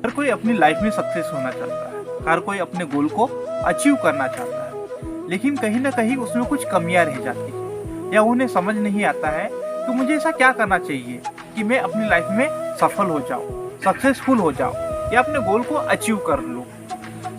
हर कोई अपनी लाइफ में सक्सेस होना चाहता है, हर कोई अपने गोल को अचीव करना चाहता है, लेकिन कहीं ना कहीं उसमें कुछ कमियां रह जाती है या उन्हें समझ नहीं आता है कि मुझे ऐसा क्या करना चाहिए कि मैं अपनी लाइफ में सफल हो जाऊं, सक्सेसफुल हो जाऊं या अपने गोल को अचीव कर लूं।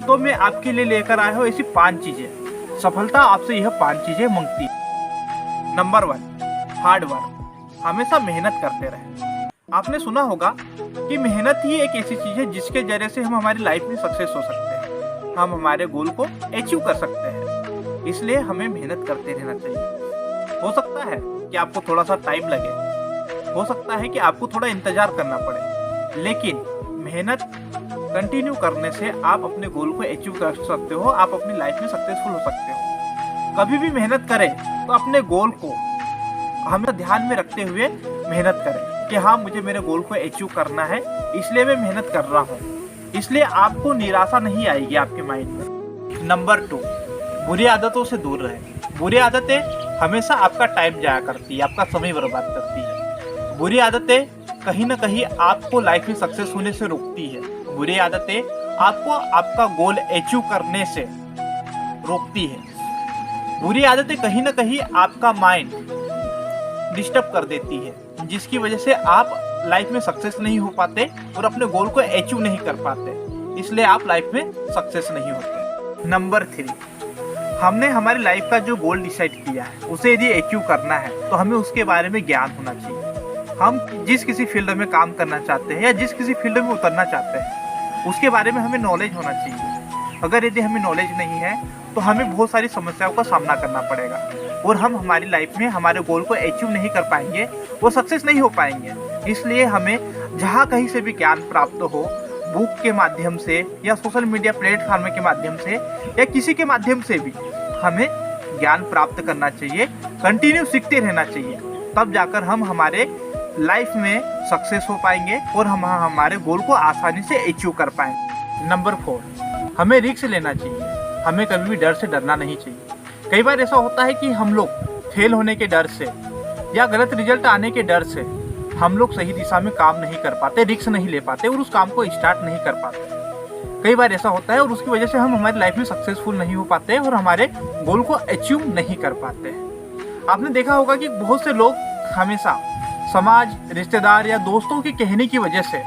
तो मैं आपके लिए लेकर आया हूँ ऐसी 5 चीजें। सफलता आपसे यह 5 चीजें मांगती है। Number 1, hard work. हमेशा मेहनत करते रहें। आपने सुना होगा कि मेहनत ही एक ऐसी चीज है जिसके जरिए से हम हमारी लाइफ में सक्सेस हो सकते हैं, हम हमारे गोल को अचीव कर सकते हैं। इसलिए हमें मेहनत करते रहना चाहिए। हो सकता है कि आपको थोड़ा सा टाइम लगे, हो सकता है कि आपको थोड़ा इंतजार करना पड़े, लेकिन मेहनत कंटिन्यू करने से आप अपने गोल को अचीव कर सकते हो, आप अपनी लाइफ में सक्सेसफुल हो सकते हो। कभी भी मेहनत करें तो अपने गोल को हमें ध्यान में रखते हुए मेहनत करें कि हाँ, मुझे मेरे गोल को अचीव करना है, इसलिए मैं मेहनत कर रहा हूँ। इसलिए आपको निराशा नहीं आएगी आपके माइंड में। नंबर 2, बुरी आदतों से दूर रहें। बुरी आदतें हमेशा आपका टाइम जाया करती है, आपका समय बर्बाद करती है। बुरी आदतें कहीं ना कहीं आपको लाइफ में सक्सेस होने से रोकती है। बुरी आदतें आपको आपका गोल अचीव करने से रोकती है। बुरी आदतें कहीं ना कहीं आपका माइंड डिस्टर्ब कर देती है, जिसकी वजह से आप लाइफ में सक्सेस नहीं हो पाते और अपने गोल को अचीव नहीं कर पाते। इसलिए आप लाइफ में सक्सेस नहीं होते। नंबर 3, हमने हमारी लाइफ का जो गोल डिसाइड किया है उसे यदि अचीव करना है तो हमें उसके बारे में ज्ञान होना चाहिए। हम जिस किसी फील्ड में काम करना चाहते हैं या जिस किसी फील्ड में उतरना चाहते हैं उसके बारे में हमें नॉलेज होना चाहिए। अगर यदि हमें नॉलेज नहीं है तो हमें बहुत सारी समस्याओं का सामना करना पड़ेगा और हम हमारी लाइफ में हमारे गोल को अचीव नहीं कर पाएंगे, वो सक्सेस नहीं हो पाएंगे। इसलिए हमें जहाँ कहीं से भी ज्ञान प्राप्त हो, बुक के माध्यम से या सोशल मीडिया प्लेटफॉर्म के माध्यम से या किसी के माध्यम से भी हमें ज्ञान प्राप्त करना चाहिए, कंटिन्यू सीखते रहना चाहिए। तब जाकर हम हमारे लाइफ में सक्सेस हो पाएंगे और हम हमारे गोल को आसानी से अचीव कर पाएंगे। नंबर 4, हमें रिस्क लेना चाहिए। हमें कभी भी डर से डरना नहीं चाहिए। कई बार ऐसा होता है कि हम लोग फेल होने के डर से या गलत रिजल्ट आने के डर से हम लोग सही दिशा में काम नहीं कर पाते, रिस्क नहीं ले पाते और उस काम को स्टार्ट नहीं कर पाते। कई बार ऐसा होता है और उसकी वजह से हम हमारी लाइफ में सक्सेसफुल नहीं हो पाते और हमारे गोल को अचीव नहीं कर पाते। आपने देखा होगा कि बहुत से लोग हमेशा समाज, रिश्तेदार या दोस्तों के कहने की वजह से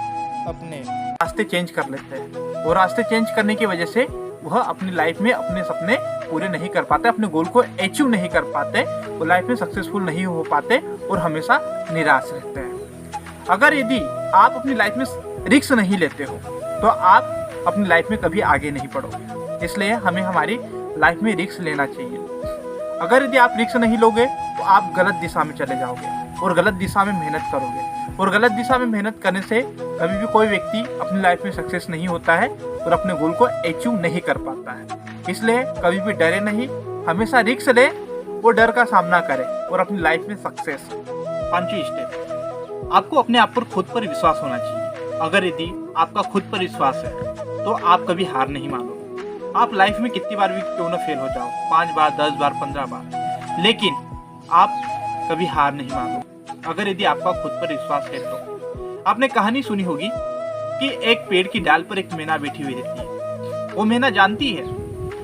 अपने रास्ते चेंज कर लेते हैं और रास्ते चेंज करने की वजह से वह अपनी लाइफ में अपने सपने पूरे नहीं कर पाते, अपने गोल को अचीव नहीं कर पाते, वो लाइफ में सक्सेसफुल नहीं हो पाते और हमेशा निराश रहते हैं। अगर यदि आप अपनी लाइफ में रिस्क नहीं लेते हो तो आप अपनी लाइफ में कभी आगे नहीं बढ़ोगे। इसलिए हमें हमारी लाइफ में रिस्क लेना चाहिए। अगर यदि आप रिस्क नहीं लोगे तो आप गलत दिशा में चले जाओगे और गलत दिशा में मेहनत करोगे और गलत दिशा में मेहनत करने से कभी भी कोई व्यक्ति अपनी लाइफ में सक्सेस नहीं होता है और अपने गोल को अचीव नहीं कर पाता है। इसलिए कभी भी डरे नहीं, हमेशा रिस्क ले और डर का सामना करें और अपनी लाइफ में सक्सेस। 5वां स्टेप, आपको अपने आप पर खुद पर विश्वास होना चाहिए। अगर यदि आपका खुद पर विश्वास है तो आप कभी हार नहीं मानोगे। आप लाइफ में कितनी बार भी क्यों ना फेल हो जाओ, 5 बार, 10 बार, 15 बार, लेकिन आप कभी हार नहीं मानोगे अगर यदि आपका खुद पर विश्वास है तो। आपने कहानी सुनी होगी कि एक पेड़ की डाल पर एक मैना बैठी हुई रहती है। वो मैना जानती है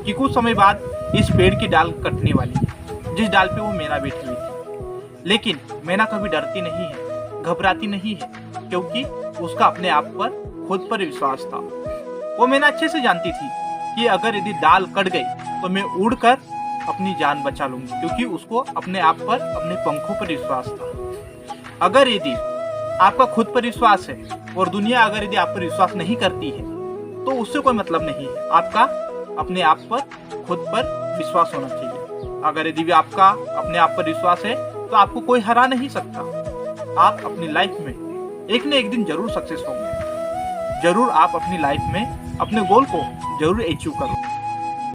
कि कुछ समय बाद इस पेड़ की डाल कटने वाली है जिस डाल पे वो मैना बैठी हुई थी, लेकिन मैना कभी डरती नहीं है, घबराती नहीं है, क्योंकि उसका अपने आप पर खुद पर विश्वास था। वो मैना अच्छे से जानती थी कि अगर यदि डाल कट गई तो मैं उड़कर अपनी जान बचा लूंगी, क्योंकि उसको अपने आप पर, अपने पंखों पर विश्वास था। अगर यदि आपका खुद पर विश्वास है और दुनिया अगर यदि आप पर विश्वास नहीं करती है तो उससे कोई मतलब नहीं है। आपका अपने आप पर, खुद पर विश्वास होना चाहिए। अगर यदि भी आपका अपने आप पर विश्वास है तो आपको कोई हरा नहीं सकता। आप अपनी लाइफ में एक न एक दिन जरूर सक्सेस होंगे। जरूर आप अपनी लाइफ में अपने गोल को जरूर अचीव करो।